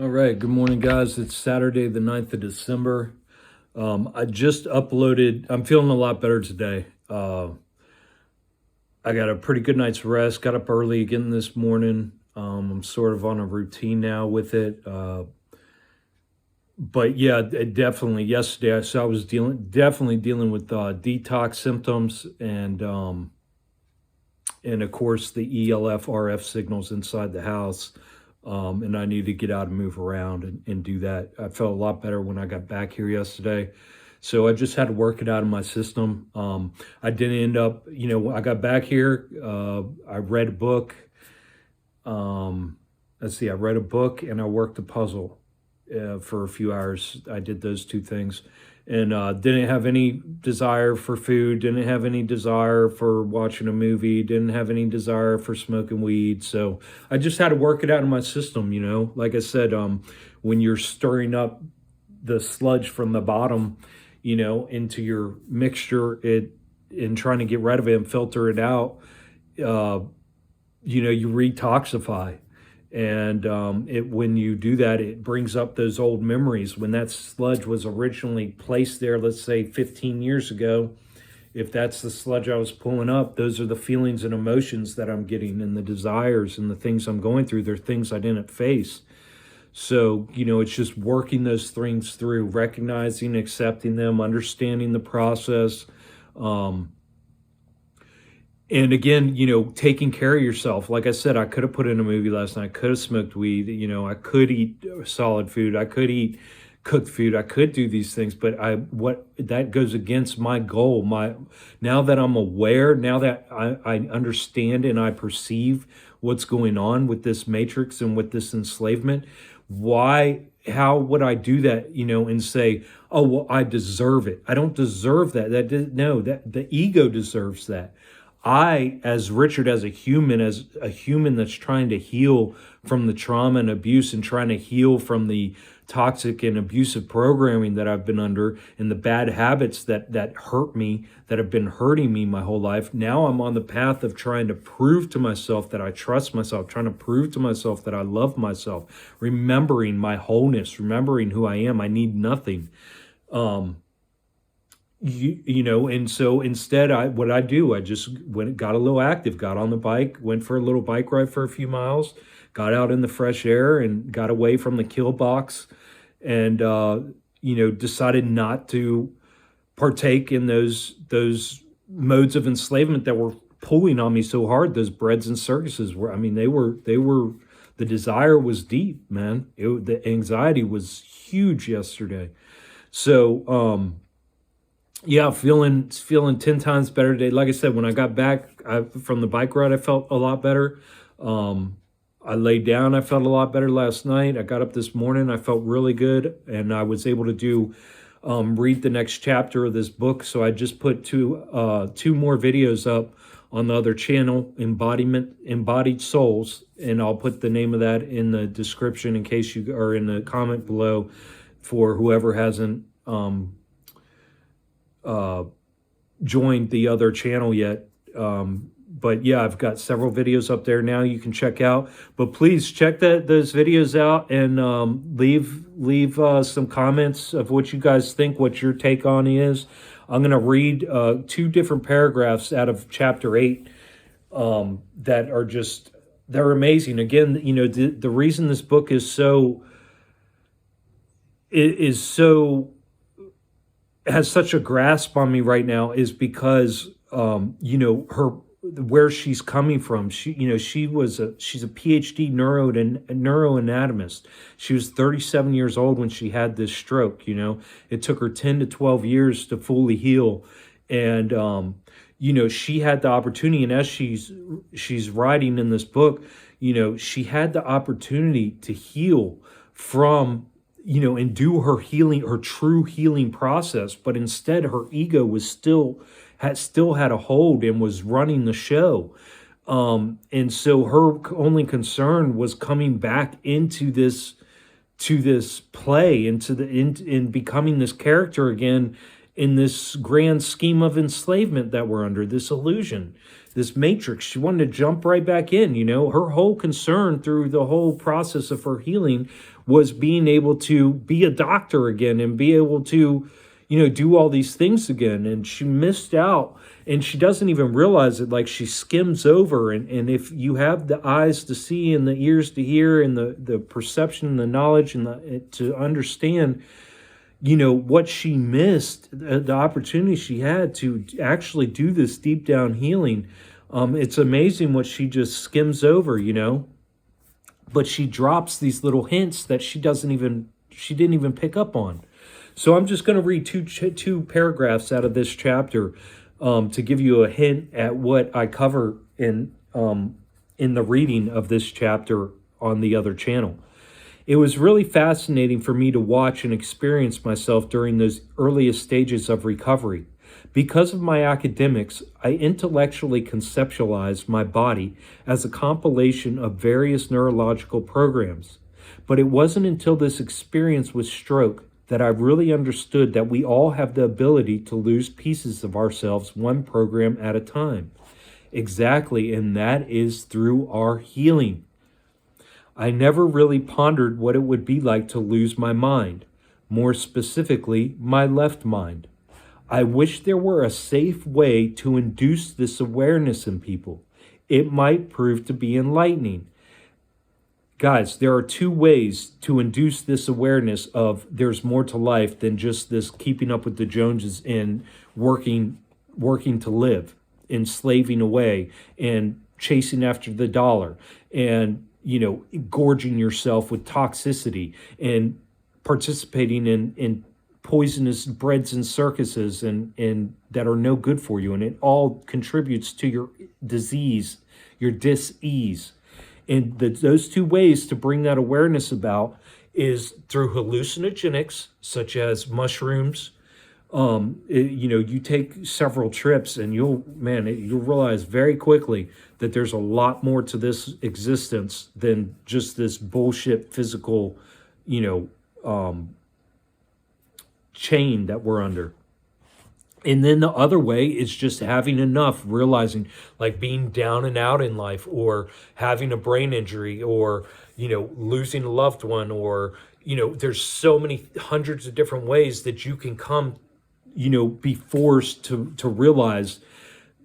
All right, good morning, guys. It's Saturday, the 9th of December. I just uploaded, I'm feeling a lot better today. I got a pretty good night's rest, got up early again this morning. I'm sort of on a routine now with it. But yeah, definitely yesterday, I was definitely dealing with detox symptoms and of course the ELF RF signals inside the house. And I need to get out and move around and do that. I felt a lot better when I got back here yesterday. So I just had to work it out of my system. I didn't end up, I got back here. I read a book. I read a book and I worked a puzzle for a few hours. I did those two things and didn't have any desire for food, didn't have any desire for watching a movie, didn't have any desire for smoking weed. So I just had to work it out in my system, Like I said, when you're stirring up the sludge from the bottom, into your mixture, and trying to get rid of it and filter it out, you retoxify. And when you do that, it brings up those old memories. When that sludge was originally placed there, let's say 15 years ago, if that's the sludge I was pulling up, those are the feelings and emotions that I'm getting and the desires and the things I'm going through. They're things I didn't face. So, it's just working those things through, recognizing, accepting them, understanding the process. And again, taking care of yourself. Like I said, I could have put in a movie last night. I could have smoked weed. I could eat solid food. I could eat cooked food. I could do these things, but that goes against my goal. Now that I'm aware, now that I understand and I perceive what's going on with this matrix and with this enslavement, how would I do that, and say, oh, well, I deserve it. I don't deserve that. That the ego deserves that. I, as Richard, as a human that's trying to heal from the trauma and abuse and trying to heal from the toxic and abusive programming that I've been under and the bad habits that hurt me, that have been hurting me my whole life. Now I'm on the path of trying to prove to myself that I trust myself, trying to prove to myself that I love myself, remembering my wholeness, remembering who I am. I need nothing. And so instead, I just got a little active, got on the bike, went for a little bike ride for a few miles, got out in the fresh air and got away from the kill box and, decided not to partake in those modes of enslavement that were pulling on me so hard. Those breads and circuses the desire was deep, man. The anxiety was huge yesterday. So, yeah, feeling 10 times better today. Like I said, when I got back from the bike ride, I felt a lot better. I laid down, I felt a lot better last night. I got up this morning, I felt really good, and I was able to read the next chapter of this book. So I just put two more videos up on the other channel, Embodied Souls, and I'll put the name of that in the description in case you are in the comment below for whoever hasn't joined the other channel yet. But yeah, I've got several videos up there now you can check out. But please check those videos out and leave some comments of what you guys think, what your take on is. I'm going to read two different paragraphs out of chapter 8 that are they're amazing. Again, the reason this book is so has such a grasp on me right now is because where she's coming from. She's a PhD neuroanatomist. She was 37 years old when she had this stroke. It took her 10 to 12 years to fully heal, and she had the opportunity. And as she's writing in this book, she had the opportunity to heal from, and do her healing, her true healing process. But instead, her ego was still had a hold and was running the show. And so her only concern was coming back into this play, in becoming this character again in this grand scheme of enslavement that we're under, this illusion. this matrix. She wanted to jump right back in. Her whole concern through the whole process of her healing was being able to be a doctor again and be able to, do all these things again. And she missed out, and she doesn't even realize it. Like, she skims over. And if you have the eyes to see and the ears to hear and the perception and the knowledge and to understand, what she missed, the opportunity she had to actually do this deep down healing. It's amazing what she just skims over, but she drops these little hints that she didn't even pick up on. So I'm just going to read two paragraphs out of this chapter to give you a hint at what I cover in the reading of this chapter on the other channel. It was really fascinating for me to watch and experience myself during those earliest stages of recovery. Because of my academics, I intellectually conceptualized my body as a compilation of various neurological programs. But it wasn't until this experience with stroke that I really understood that we all have the ability to lose pieces of ourselves one program at a time. Exactly, and that is through our healing. I never really pondered what it would be like to lose my mind, more specifically, my left mind. I wish there were a safe way to induce this awareness in people. It might prove to be enlightening. Guys, there are two ways to induce this awareness of there's more to life than just this keeping up with the Joneses and working to live, enslaving away and chasing after the dollar and gorging yourself with toxicity and participating in poisonous breads and circuses and that are no good for you. And it all contributes to your disease, your dis-ease. And those two ways to bring that awareness about is through hallucinogenics, such as mushrooms. You take several trips and you'll realize very quickly that there's a lot more to this existence than just this bullshit physical, chain that we're under. And then the other way is just having enough, realizing, like being down and out in life, or having a brain injury, or, losing a loved one, or, there's so many hundreds of different ways that you can come, be forced to realize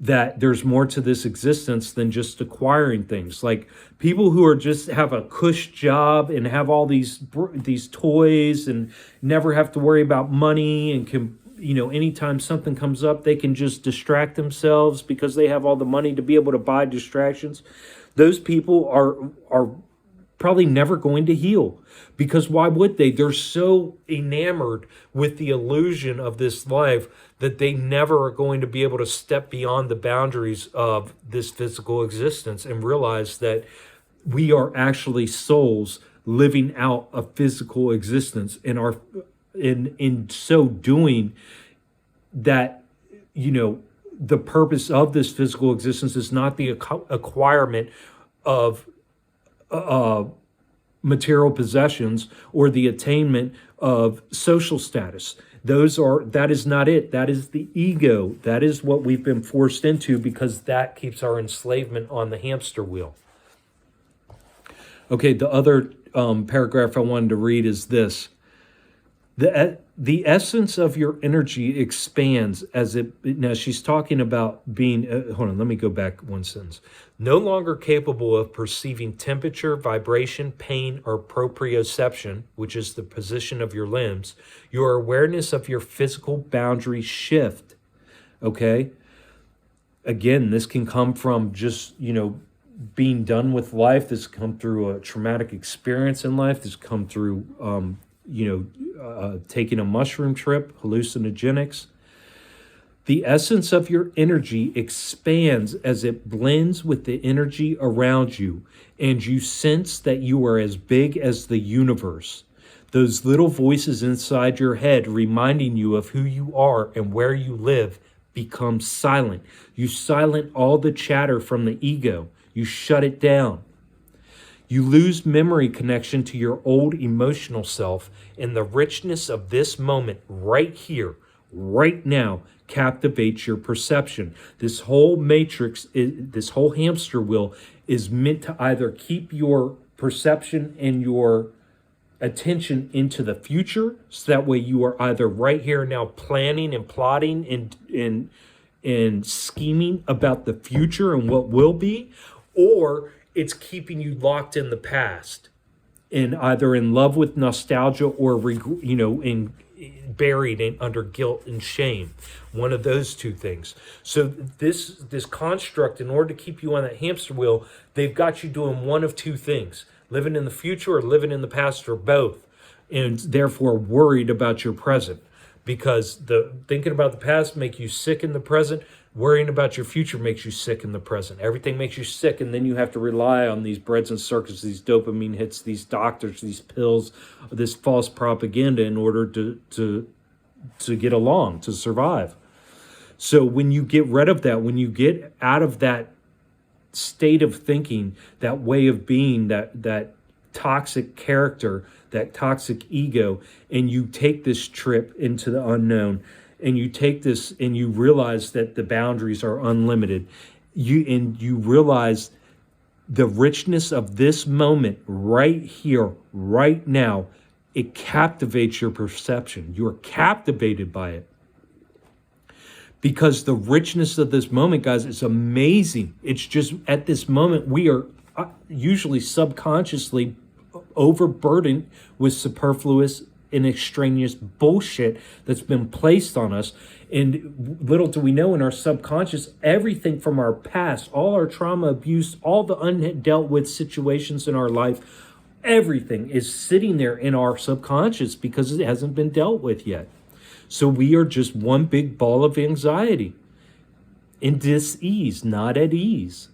that there's more to this existence than just acquiring things. Like people who are just have a cush job and have all these toys and never have to worry about money and can, anytime something comes up, they can just distract themselves because they have all the money to be able to buy distractions. Those people are probably never going to heal, because why would they? They're so enamored with the illusion of this life that they never are going to be able to step beyond the boundaries of this physical existence and realize that we are actually souls living out a physical existence, and are in so doing that, the purpose of this physical existence is not the acquirement of material possessions or the attainment of social status. That is not it. That is the ego. That is what we've been forced into, because that keeps our enslavement on the hamster wheel. Okay, the other paragraph I wanted to read is this. The essence of your energy expands as it... Now, she's talking about being... hold on, let me go back one sentence. No longer capable of perceiving temperature, vibration, pain, or proprioception, which is the position of your limbs, your awareness of your physical boundaries shift, okay? Again, this can come from just, being done with life. This can come through a traumatic experience in life. This can come through... taking a mushroom trip, hallucinogenics. The essence of your energy expands as it blends with the energy around you, and you sense that you are as big as the universe. Those little voices inside your head reminding you of who you are and where you live become silent. You silence all the chatter from the ego. You shut it down. You lose memory connection to your old emotional self, and the richness of this moment right here right now captivates your perception. This whole matrix, this whole hamster wheel is meant to either keep your perception and your attention into the future, so that way you are either right here now planning and plotting and scheming about the future and what will be, or it's keeping you locked in the past and either in love with nostalgia or in buried in under guilt and shame. One of those two things. So this construct, in order to keep you on that hamster wheel, they've got you doing one of two things: living in the future or living in the past, or both, and therefore worried about your present. Because the thinking about the past make you sick in the present, worrying about your future makes you sick in the present. Everything makes you sick, and then you have to rely on these breads and circuits, these dopamine hits, these doctors, these pills, this false propaganda in order to get along, to survive. So when you get rid of that, when you get out of that state of thinking, that way of being, that toxic character, that toxic ego, and you take this trip into the unknown, and you take this and you realize that the boundaries are unlimited, you realize the richness of this moment right here, right now. It captivates your perception. You're captivated by it. Because the richness of this moment, guys, is amazing. It's just at this moment, we are usually subconsciously overburdened with superfluous and extraneous bullshit that's been placed on us. And little do we know, in our subconscious, everything from our past, all our trauma, abuse, all the undealt with situations in our life, everything is sitting there in our subconscious because it hasn't been dealt with yet. So we are just one big ball of anxiety and dis-ease, not at ease.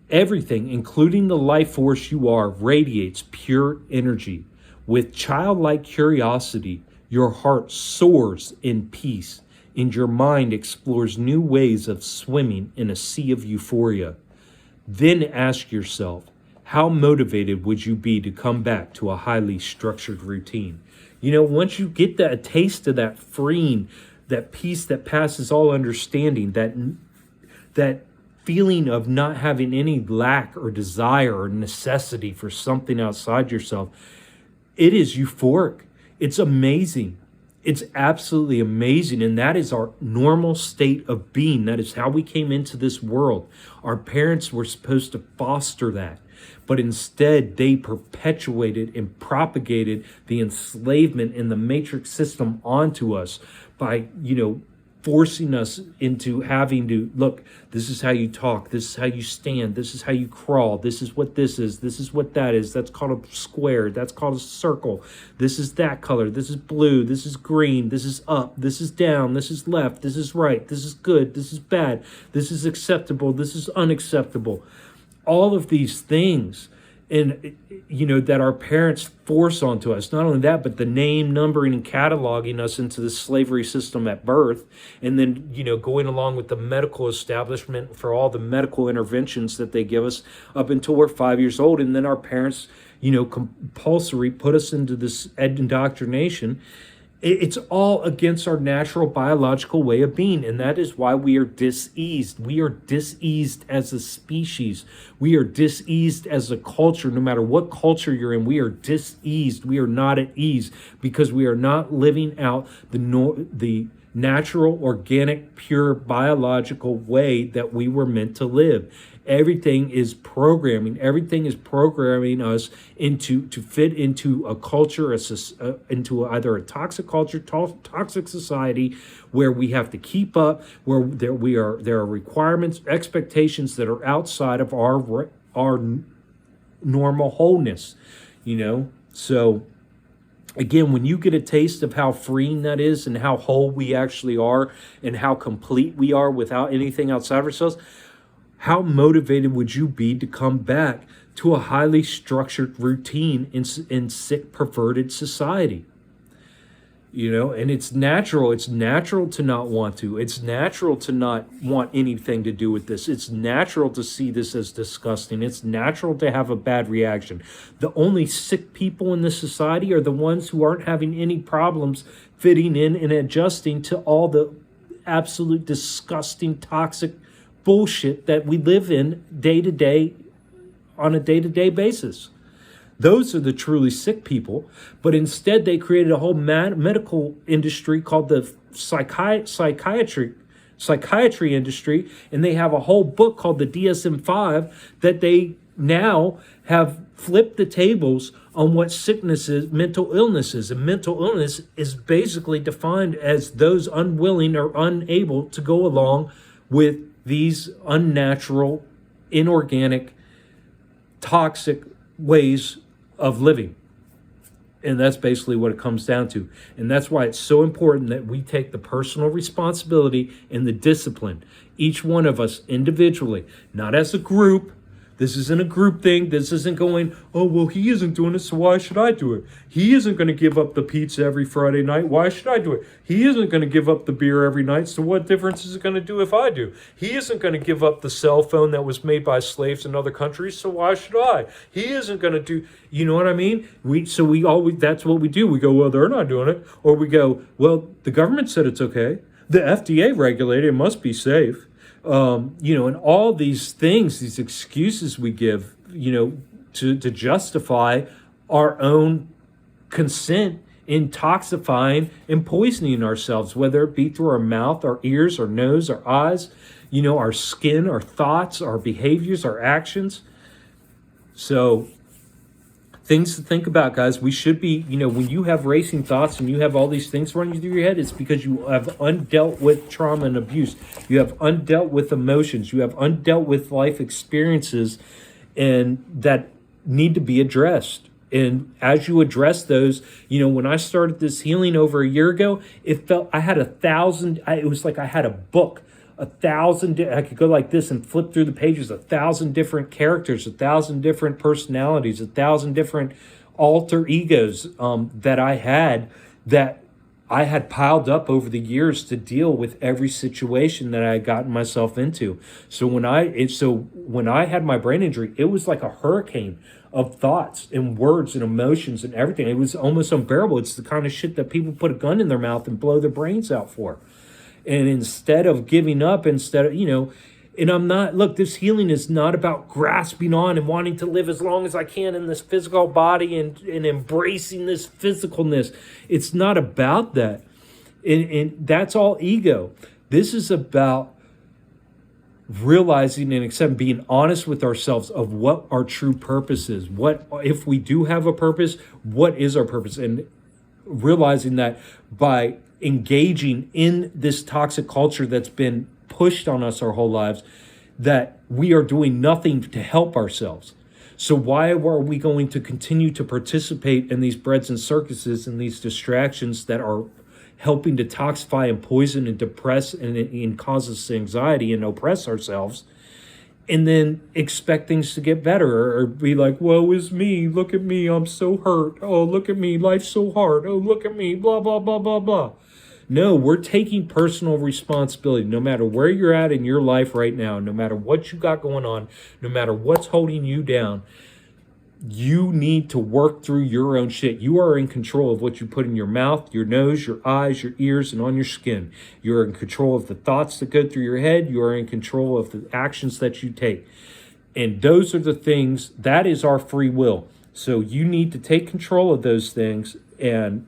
Everything, including the life force you are, radiates pure energy. With childlike curiosity, your heart soars in peace, and your mind explores new ways of swimming in a sea of euphoria. Then ask yourself, how motivated would you be to come back to a highly structured routine? Once you get that taste of that freeing, that peace that passes all understanding, that feeling of not having any lack or desire or necessity for something outside yourself, it is euphoric. It's amazing. It's absolutely amazing. And that is our normal state of being. That is how we came into this world. Our parents were supposed to foster that. But instead, they perpetuated and propagated the enslavement in the matrix system onto us by, forcing us into having to, look, this is how you talk, this is how you stand, this is how you crawl, this is what this is what that is, that's called a square, that's called a circle, this is that color, this is blue, this is green, this is up, this is down, this is left, this is right, this is good, this is bad, this is acceptable, this is unacceptable. All of these things, and that our parents force onto us. Not only that, but the name, numbering, and cataloging us into the slavery system at birth, and then going along with the medical establishment for all the medical interventions that they give us up until we're 5 years old, and then our parents compulsory put us into this indoctrination. It's all against our natural biological way of being, and that is why we are diseased. We are diseased as a species. We are diseased as a culture. No matter what culture you're in, we are diseased. We are not at ease because we are not living out the natural, organic, pure, biological way that we were meant to live. Everything is programming. Everything is programming us to fit into a culture, into either a toxic culture, toxic society, where we have to keep up, where there are requirements, expectations that are outside of our normal wholeness. So again, when you get a taste of how freeing that is, and how whole we actually are, and how complete we are without anything outside of ourselves, how motivated would you be to come back to a highly structured routine in sick, perverted society? And it's natural. It's natural to not want to. It's natural to not want anything to do with this. It's natural to see this as disgusting. It's natural to have a bad reaction. The only sick people in this society are the ones who aren't having any problems fitting in and adjusting to all the absolute disgusting, toxic bullshit that we live in day to day, on a day-to-day basis. Those are the truly sick people, but instead they created a whole medical industry called the psychiatry industry, and they have a whole book called the DSM-5 that they now have flipped the tables on what sickness is, mental illness is. And mental illness is basically defined as those unwilling or unable to go along with these unnatural, inorganic, toxic ways of living. And that's basically what it comes down to. And that's why it's so important that we take the personal responsibility and the discipline, each one of us individually, not as a group. This isn't a group thing. This isn't going, oh, well, he isn't doing it, so why should I do it? He isn't going to give up the pizza every Friday night. Why should I do it? He isn't going to give up the beer every night, so what difference is it going to do if I do? He isn't going to give up the cell phone that was made by slaves in other countries, so why should I? He isn't going to do, you know what I mean? We always, that's what we do. We go, well, they're not doing it. Or we go, well, the government said it's okay. The FDA regulated it, must be safe. And all these things, these excuses we give, to justify our own consent in toxifying and poisoning ourselves, whether it be through our mouth, our ears, our nose, our eyes, our skin, our thoughts, our behaviors, our actions. So things to think about, guys. We should be, when you have racing thoughts and you have all these things running through your head, it's because you have undealt with trauma and abuse. You have undealt with emotions. You have undealt with life experiences, and that need to be addressed. And as you address those, when I started this healing over a year ago, it felt I had it was like I had a book. 1,000, I could go like this and flip through the pages, 1,000 different characters, 1,000 different personalities, 1,000 different alter egos that I had piled up over the years to deal with every situation that I had gotten myself into. So when I had my brain injury, it was like a hurricane of thoughts and words and emotions and everything. It was almost unbearable. It's the kind of shit that people put a gun in their mouth and blow their brains out for. And instead of giving up, and I'm not, look, this healing is not about grasping on and wanting to live as long as I can in this physical body and embracing this physicalness. It's not about that. And that's all ego. This is about realizing and accepting, being honest with ourselves of what our true purpose is. What, if we do have a purpose, what is our purpose? And realizing that by engaging in this toxic culture that's been pushed on us our whole lives, that we are doing nothing to help ourselves. So why are we going to continue to participate in these breads and circuses and these distractions that are helping to toxify and poison and depress and cause us anxiety and oppress ourselves, and then expect things to get better, or be like, woe is me, look at me, I'm so hurt, oh, look at me, life's so hard, oh, look at me, blah, blah, blah, blah, blah. No, we're taking personal responsibility. No matter where you're at in your life right now, no matter what you got going on, no matter what's holding you down, you need to work through your own shit. You are in control of what you put in your mouth, your nose, your eyes, your ears, and on your skin. You are in control of the thoughts that go through your head. You are in control of the actions that you take. And those are the things, that is our free will. So you need to take control of those things and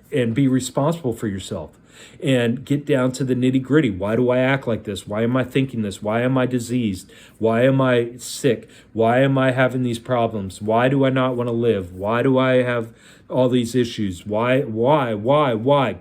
be responsible for yourself. And get down to the nitty gritty. Why do I act like this? Why am I thinking this? Why am I diseased? Why am I sick? Why am I having these problems? Why do I not want to live? Why do I have all these issues? Why?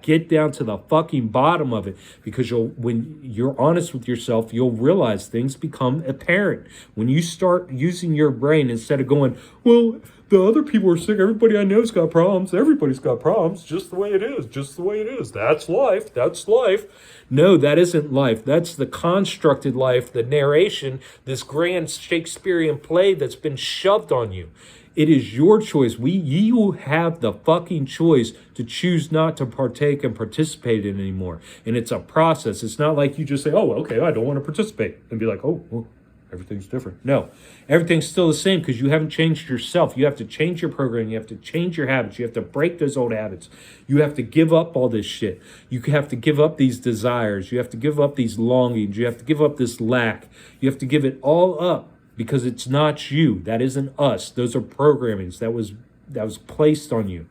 Get down to the fucking bottom of it. Because when you're honest with yourself, you'll realize things become apparent. When you start using your brain instead of going, well, the other people are sick. Everybody I know's got problems. Everybody's got problems. Just the way it is. Just the way it is. That's life. That's life. No, that isn't life. That's the constructed life, the narration, this grand Shakespearean play that's been shoved on you. It is your choice. You have the fucking choice to choose not to partake and participate in it anymore. And it's a process. It's not like you just say, oh, okay, I don't want to participate. And be like, oh, well, everything's different. No, everything's still the same because you haven't changed yourself. You have to change your program. You have to change your habits. You have to break those old habits. You have to give up all this shit. You have to give up these desires. You have to give up these longings. You have to give up this lack. You have to give it all up because it's not you. That isn't us. Those are programmings that was placed on you.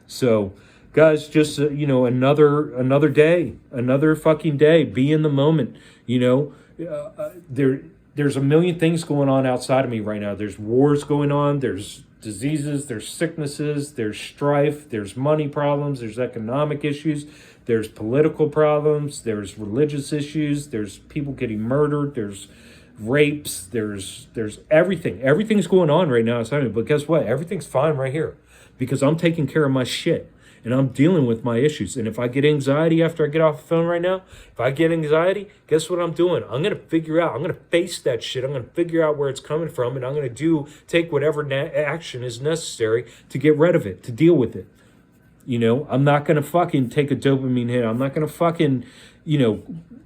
So, guys, just another day, another fucking day. Be in the moment. There's a million things going on outside of me right now. There's wars going on. There's diseases. There's sicknesses. There's strife. There's money problems. There's economic issues. There's political problems. There's religious issues. There's people getting murdered. There's rapes. There's everything. Everything's going on right now outside of me. But guess what? Everything's fine right here because I'm taking care of my shit. And I'm dealing with my issues. And if I get anxiety after I get off the phone right now, if I get anxiety, guess what I'm doing? I'm going to figure out, I'm going to face that shit. I'm going to figure out where it's coming from. And I'm going to take whatever action is necessary to get rid of it, to deal with it. I'm not going to fucking take a dopamine hit. I'm not going to fucking,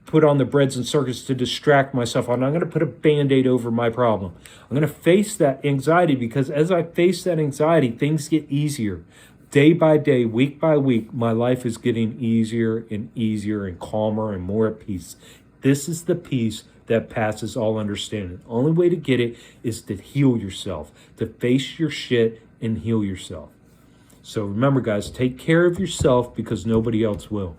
put on the breads and circuits to distract myself. I'm not going to put a Band-Aid over my problem. I'm going to face that anxiety because as I face that anxiety, things get easier. Day by day, week by week, my life is getting easier and calmer and more at peace. This is the peace that passes all understanding. The only way to get it is to heal yourself, to face your shit and heal yourself. So remember, guys, take care of yourself because nobody else will.